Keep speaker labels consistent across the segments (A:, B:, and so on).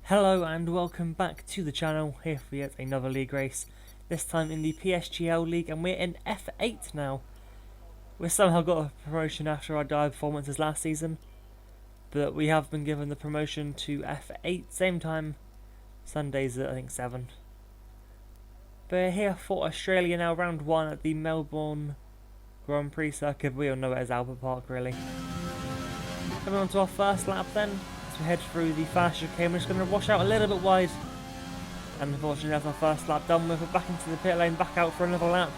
A: Hello and welcome back to the channel, here for yet another league race, this time in the PSGL League, and we're in F8 now. We somehow got a promotion after our dire performances last season, but we have been given the promotion to F8, same time, Sundays at I think 7. But we're here for Australia now, round 1 at the Melbourne Grand Prix circuit. We all know it as Albert Park really. Coming on to our first lap then. As we head through the fast chicane, we're just going to wash out a little bit wide, and unfortunately that's our first lap done with. We're back into the pit lane, back out for another lap,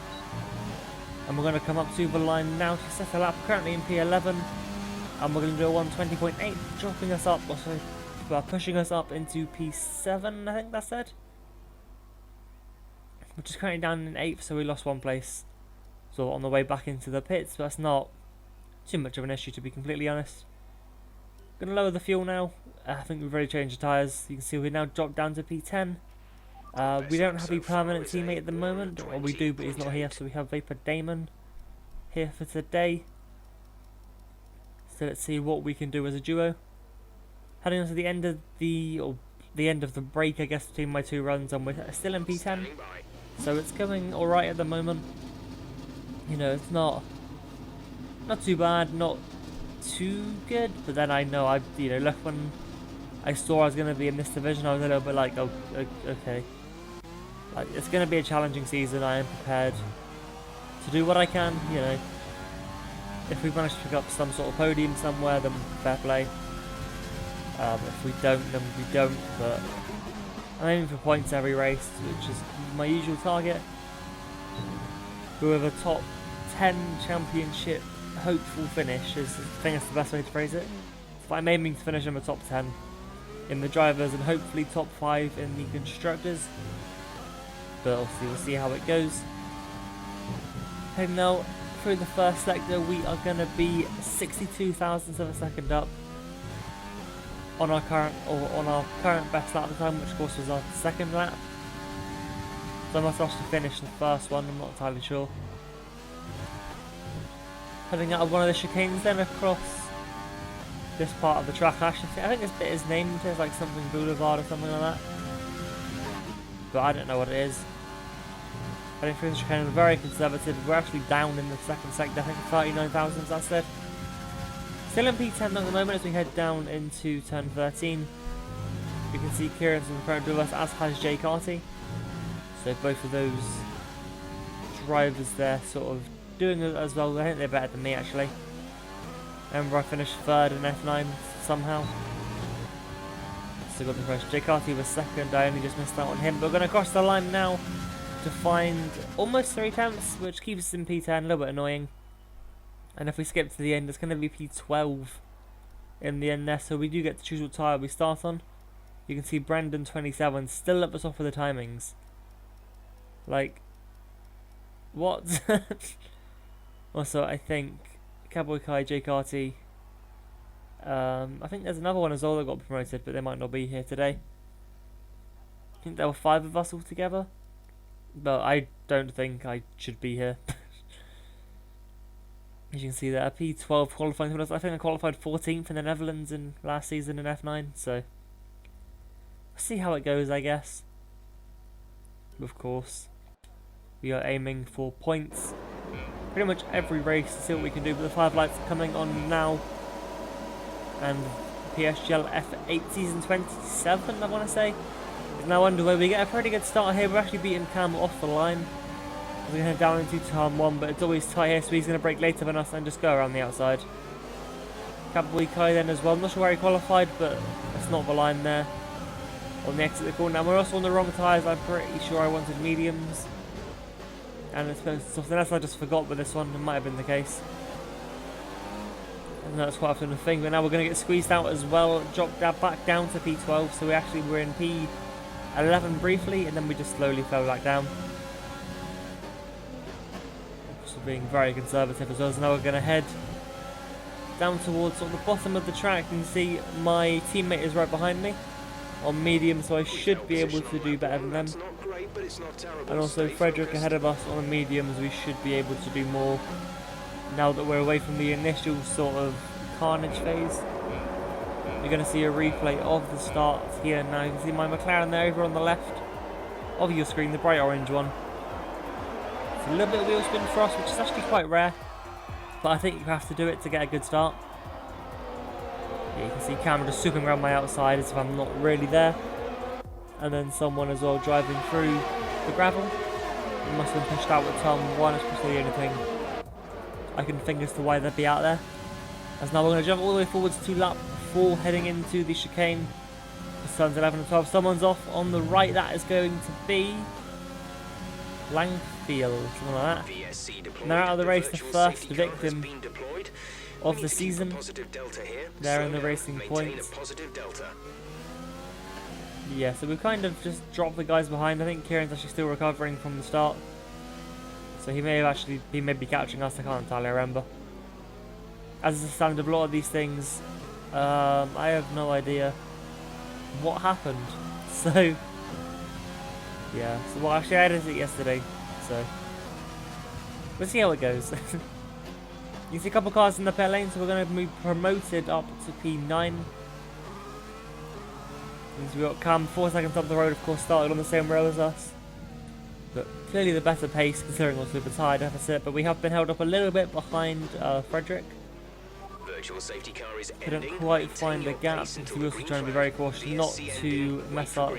A: and we're going to come up to the line now to set a lap, currently in P11, and we're going to do a 120.8, dropping us up, or sorry, pushing us up into P7, I think that's it, which is currently down in 8th, so we lost 1 place, so on the way back into the pits, but that's not too much of an issue to be completely honest. Going to lower the fuel now. I think we've already changed the tyres. You can see we've now dropped down to P10. We don't have a permanent teammate at the moment, or we do, but he's not here, so we have Vapor Damon here for today. So let's see what we can do as a duo. Heading on to the end of the break, I guess, between my 2 runs, and we're still in P10. So it's going alright at the moment. You know, it's not too bad, not too good, but then I know look, when I saw I was going to be in this division, I was a little bit like, oh, okay, like it's going to be a challenging season. I am prepared to do what I can, you know. If we manage to pick up some sort of podium somewhere, then fair play. If we don't, then we don't, but I'm aiming for points every race, which is my usual target. With a top 10 championship hopeful finish, I think that's the best way to phrase it. But I'm aiming to finish in the top 10 in the drivers and hopefully top 5 in the constructors. But obviously we'll see how it goes. Heading now through the first sector, we are going to be 62 thousandths of a second up on our current best lap at the time, which of course was our second lap. So I must have to finish the first one, I'm not entirely sure. Heading out of one of the chicanes then across this part of the track. Actually, I think this bit is named as like something Boulevard or something like that, but I don't know what it is. Heading through the chicane, very conservative. We're actually down in the second sector, I think 39 thousandths, that's it. Still in P10 at the moment as we head down into turn 13. You can see Kieran's in front of us, as has Jay Carty. So both of those drivers there sort of doing it as well. I think they're better than me actually. Remember I finished 3rd in F9 somehow. Still got the first. Jay Carty was 2nd, I only just missed out on him. But we're going to cross the line now to find almost 3 tenths, which keeps us in P10, a little bit annoying. And if we skip to the end, it's going to be P12 in the end there, so we do get to choose what tyre we start on. You can see Brendan 27 still at the top of the timings. Like, what? Also, I think Cowboy Kai, Jay Carty, I think there's another one as well that got promoted, but they might not be here today. I think there were 5 of us all together, but I don't think I should be here. As you can see there, P12 qualifying. I think I qualified 14th in the Netherlands in last season in F9, so we'll see how it goes, I guess. Of course, we are aiming for points pretty much every race to see what we can do, but the 5 lights are coming on now, and PSGL F8 season 27, I want to say, is now underway. We get a pretty good start here. We're actually beating Cam off the line. We're going to head down into turn 1, but it's always tight here, so he's going to brake later than us and just go around the outside. Cowboy Kai then as well. I'm not sure where he qualified, but that's not the line there on the exit of the corner. Now we're also on the wrong tyres. I'm pretty sure I wanted mediums, and it's something else I just forgot with this one. It might have been the case. And that's quite often a thing, but now we're going to get squeezed out as well. Dropped that back down to P12, so we actually were in P11 briefly, and then we just slowly fell back down. Just being very conservative as well. So now we're going to head down towards sort of the bottom of the track. You can see my teammate is right behind me on medium, so I should be able to do better than them. And also Frederick ahead of us on the mediums, we should be able to do more now that we're away from the initial sort of carnage phase. You're going to see a replay of the start here now. You can see my McLaren there over on the left of your screen, the bright orange one. It's a little bit of wheel spin for us, which is actually quite rare, but I think you have to do it to get a good start. Yeah, you can see Cam just swooping around my outside as if I'm not really there. And then someone as well driving through the gravel. It must have been pushed out with turn 1, it's probably the only thing I can think as to why they'd be out there. As now we're going to jump all the way forwards to lap 4 heading into the chicane. It's turns 11 and 12. Someone's off on the right. That is going to be Langfield, something like that. And they're out of the race, the first victim of the season. They're in the racing points. Yeah, so we kind of just dropped the guys behind. I think Kieran's actually still recovering from the start. So he may be catching us, I can't entirely remember. As is the standard of a lot of these things, I have no idea what happened. So, yeah. So, well, actually, I edited it yesterday. So, we'll see how it goes. You see a couple cars in the pit lane, so we're going to be promoted up to P9. We've got Cam 4 seconds up the road, of course, started on the same row as us. But clearly the better pace, considering also the tyre deficit. But we have been held up a little bit behind Frederick. Couldn't quite find the gap, so we're also trying to be very cautious not to mess up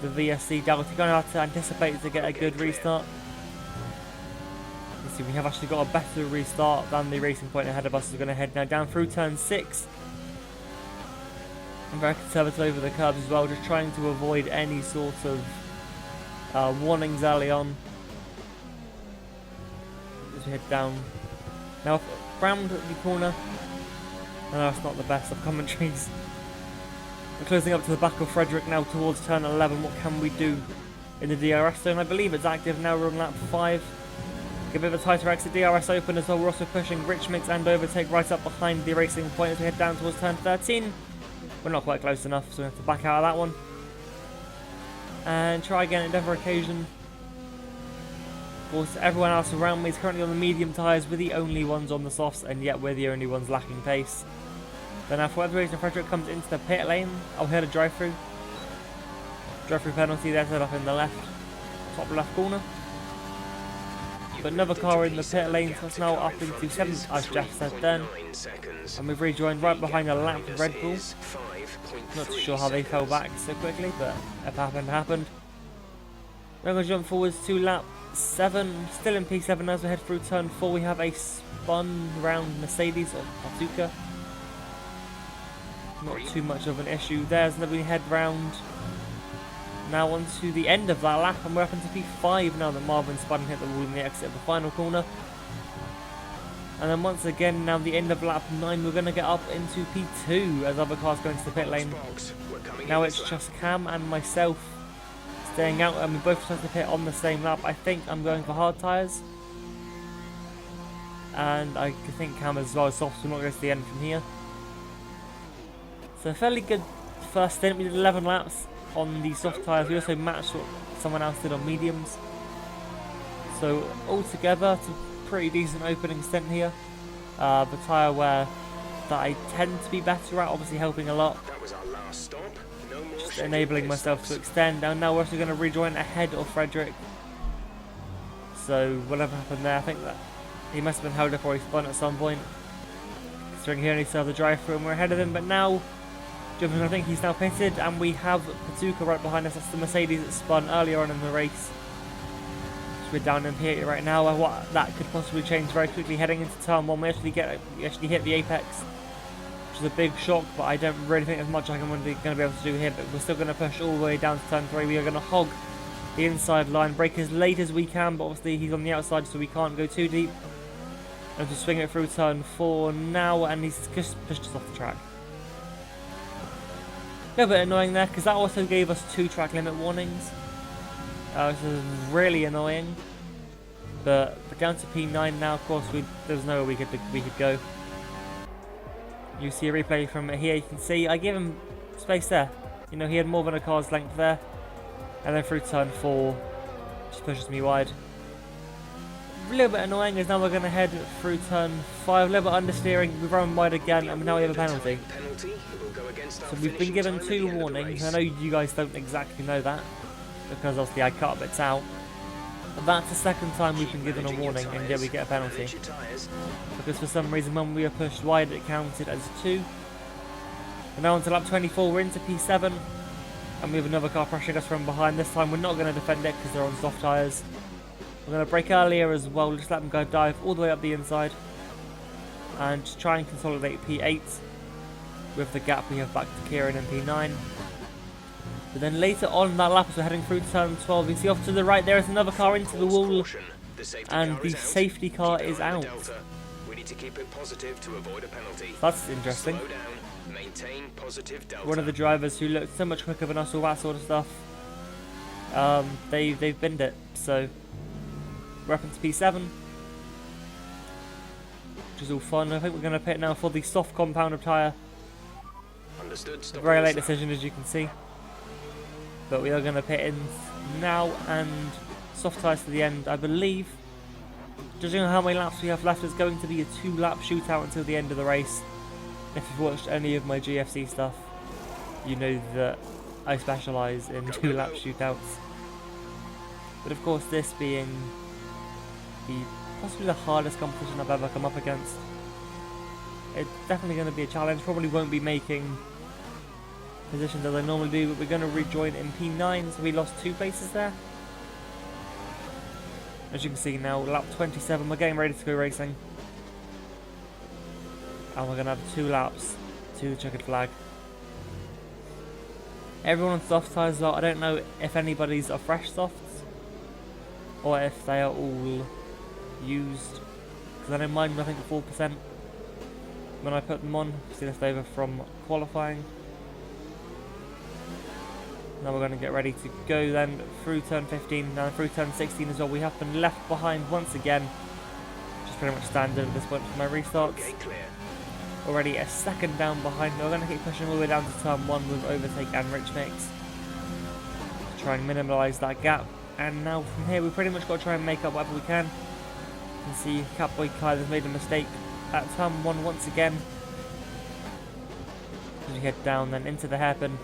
A: the VSC Delta. You're going to have to anticipate to get a good restart. You see, we have actually got a better restart than the racing point ahead of us. We're going to head now down through turn 6. I'm very conservative over the curbs as well, just trying to avoid any sort of warnings early on as we head down. Now, round the corner. I know it's not the best of commentaries. We're closing up to the back of Frederick now towards turn 11. What can we do in the DRS zone? I believe it's active now. We're on lap 5. Give a bit of a tighter exit. DRS open as well. We're also pushing Rich Mix and Overtake right up behind the racing point as we head down towards turn 13. We're not quite close enough, so we have to back out of that one. And try again at another occasion. Of course, everyone else around me is currently on the medium tyres. We're the only ones on the softs, and yet we're the only ones lacking pace. Then for whatever reason, Frederick comes into the pit lane. I'll hit a drive-through. Drive-through penalty there, set up in the top left corner. But another car in the pit lane, so it's now up into 7th, as Jeff said then. And we've rejoined right behind a lap of Red Bull. Not too sure how they fell back so quickly, but if it happened, it happened. We're going to jump forwards to lap 7, still in P7 as we head through turn 4. We have a spun round Mercedes or Pazuka. Not too much of an issue there, and then we head round now onto the end of that lap, and we're up into P5 now that Marvin spun and hit the wall in the exit of the final corner. And then once again, now the end of lap 9, we're going to get up into P2 as other cars go into the pit lane. Now it's just Cam and myself staying out, and we both start to pit on the same lap. I think I'm going for hard tyres. And I think Cam as well as soft, so we're not going to the end from here. So a fairly good first stint. We did 11 laps on the soft tyres. We also matched what someone else did on mediums. So altogether, it's a pretty decent opening stint here. The tyre wear that I tend to be better at, obviously helping a lot.
B: That was our last stop. No more
A: Just enabling myself to extend. And now we're also going to rejoin ahead of Frederick. So whatever happened there, I think that he must have been held up or he spun at some point. Considering he only saw the drive-through and we're ahead of him, but now jumping, I think he's now pitted, and we have Pazuka right behind us. That's the Mercedes that spun earlier on in the race. So we're down in P8 right now. What that could possibly change very quickly heading into turn 1. We actually hit the apex, which is a big shock, but I don't really think there's much I'm going to be able to do here. But we're still going to push all the way down to turn 3. We are going to hog the inside line, brake as late as we can, but obviously he's on the outside, so we can't go too deep. And to swing it through turn 4 now, and he's just pushed us off the track. A little bit annoying there, because that also gave us 2 track limit warnings. Which is really annoying. But we're down to P9 now, of course. There's nowhere we could go. You see a replay from here, you can see I give him space there. You know, he had more than a car's length there. And then through turn 4, just pushes me wide. a little bit annoying is now we're going to head through turn 5, a little bit understeering, we've run wide again, and now we have a penalty. So we've been given 2 warnings. I know you guys don't exactly know that, because obviously I cut bits out. But that's the second time we've been given a warning, and yet we get a penalty. Because for some reason when we were pushed wide it counted as 2. And now on to lap 24, we're into P7. And we have another car pressuring us from behind. This time we're not going to defend it because they're on soft tyres. We're going to brake earlier as well, just let them go dive all the way up the inside. And just try and consolidate P8 with the gap we have back to Kieran in P9. But then later on in that lap, as we're heading through turn 12, you see off to the right there is another car into the wall. And the safety car is out.
B: We need to keep it positive to avoid a penalty.
A: That's interesting.
B: Slow down, maintain positive delta.
A: One of the drivers who looked so much quicker than us, all that sort of stuff, they've binned it. So we're up into P7, which is all fun. I think we're going to pit now for the soft compound tyre.
B: Understood.
A: A very late decision, as you can see. But we are going to pit in now and soft tyres to the end, I believe. Judging on how many laps we have left, it's going to be a 2-lap shootout until the end of the race. If you've watched any of my GFC stuff, you know that I specialise in 2-lap shootouts. But of course, this being possibly the hardest competition I've ever come up against, it's definitely going to be a challenge. Probably won't be making positions as I normally do, but we're going to rejoin in P9, so we lost 2 places there. As you can see now, lap 27, we're getting ready to go racing. And we're going to have 2 laps to the checkered flag. Everyone on soft tyres, I don't know if anybody's are fresh softs, or if they are all used. Because I know mine were, I think, 4% when I put them on. See left over from qualifying. Now we're going to get ready to go then through turn 15, now through turn 16 as well. We have been left behind once again, which is pretty much standard at this point for my restarts. Already a second down behind. We're going to keep pushing all the way down to turn 1 with overtake and rich mix to try and minimise that gap. And now from here we pretty much got to try and make up whatever we can. You can see Catboy Kyle has made a mistake at turn 1 once again. As we head down then into the hairpin.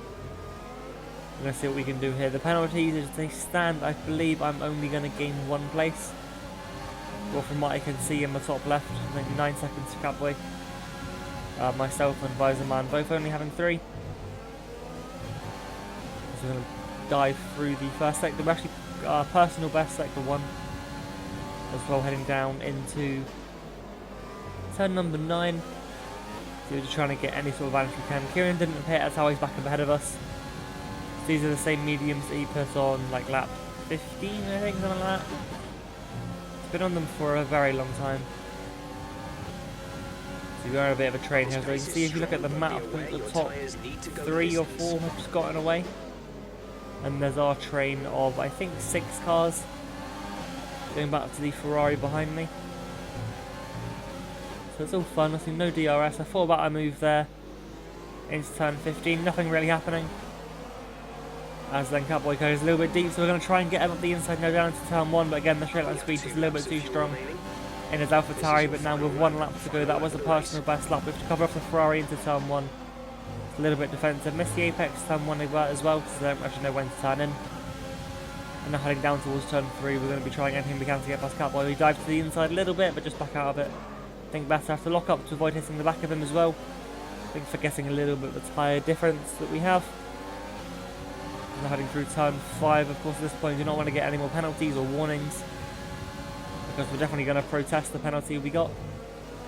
A: We're going to see what we can do here. The penalties as they stand, I believe I'm only going to gain 1 place. Well, from what I can see in the top left, maybe 9 seconds to Catboy. Myself and Visor Man both only having 3. So we're going to dive through the first sector. We're actually personal best sector 1 as well, heading down into turn number 9. So we're just trying to get any sort of advantage we can. Kieran didn't appear, that's how he's back up ahead of us. These are the same mediums that he put on like lap 15, I think, something like that. It's been on them for a very long time. So we're on a bit of a train here. So you can see if you look at the map, the top 3 or 4 have just gotten away. And there's our train of, I think, 6 cars going back to the Ferrari behind me. So it's all fun. I see no DRS. I thought about a move there into turn 15. Nothing really happening. As then Catboy goes a little bit deep, so we're going to try and get him up the inside now down into turn 1, but again the straight line speed is a little bit too strong in his AlphaTauri. But now with 1 lap to go, that was a personal best lap. We have to cover off the Ferrari into turn 1. It's a little bit defensive. Missed the apex turn 1 as well, because they don't actually know when to turn in. And now heading down towards turn 3, we're going to be trying anything we can to get past Catboy. We dive to the inside a little bit, but just back out of it. I think better have to lock up to avoid hitting the back of him as well. I think forgetting a little bit of the tyre difference that we have. We're heading through turn 5. Of course, at this point, you don't want to get any more penalties or warnings, because we're definitely going to protest the penalty we got.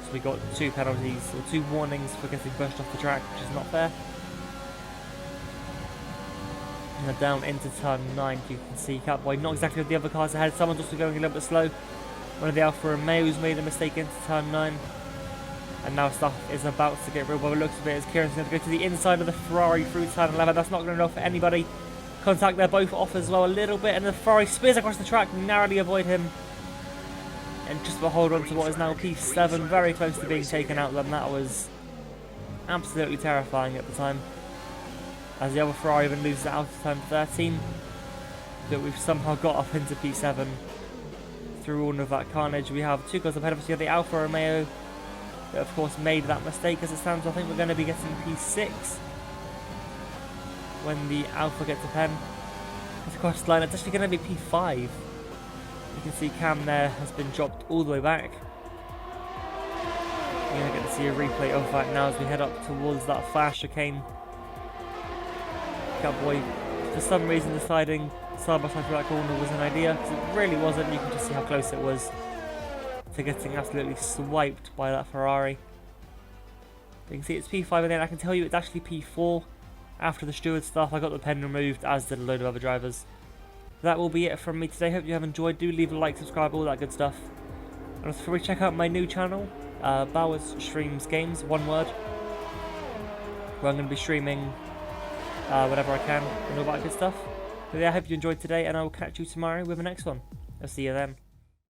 A: So we got 2 penalties, or 2 warnings for getting pushed off the track, which is not fair. And then down into turn 9, you can see Catboy not exactly with the other cars ahead. Someone's also going a little bit slow. One of the Alfa Romeo's made a mistake into turn 9. And now stuff is about to get real by the looks of it, as Kieran's going to go to the inside of the Ferrari through turn 11. That's not going to offer anybody contact. They're both off as well a little bit, and the Ferrari spears across the track. We narrowly avoid him and just about hold on to what is now P7, very close to being taken out. Then that was absolutely terrifying at the time, as the other Ferrari even loses out to turn 13, but we've somehow got up into P7 through all of that carnage. We have 2 cars ahead of us. You have the Alfa Romeo that of course made that mistake. As it stands, I think we're going to be getting P6 when the Alfa gets a pen. It's across the line. It's actually going to be P5. You can see Cam there has been dropped all the way back. You're going to get to see a replay of that now as we head up towards that fast chicane. Cowboy, for some reason, deciding side by side through that corner was an idea, because it really wasn't. You can just see how close it was to getting absolutely swiped by that Ferrari. You can see it's P5, and then I can tell you it's actually P4. After the steward stuff, I got the pen removed, as did a load of other drivers. That will be it from me today. Hope you have enjoyed. Do leave a like, subscribe, all that good stuff. And also, before we check out my new channel, Bowers Streams Games, one word, where I'm going to be streaming whenever I can and all that good stuff. But yeah, I hope you enjoyed today, and I will catch you tomorrow with the next one. I'll see you then.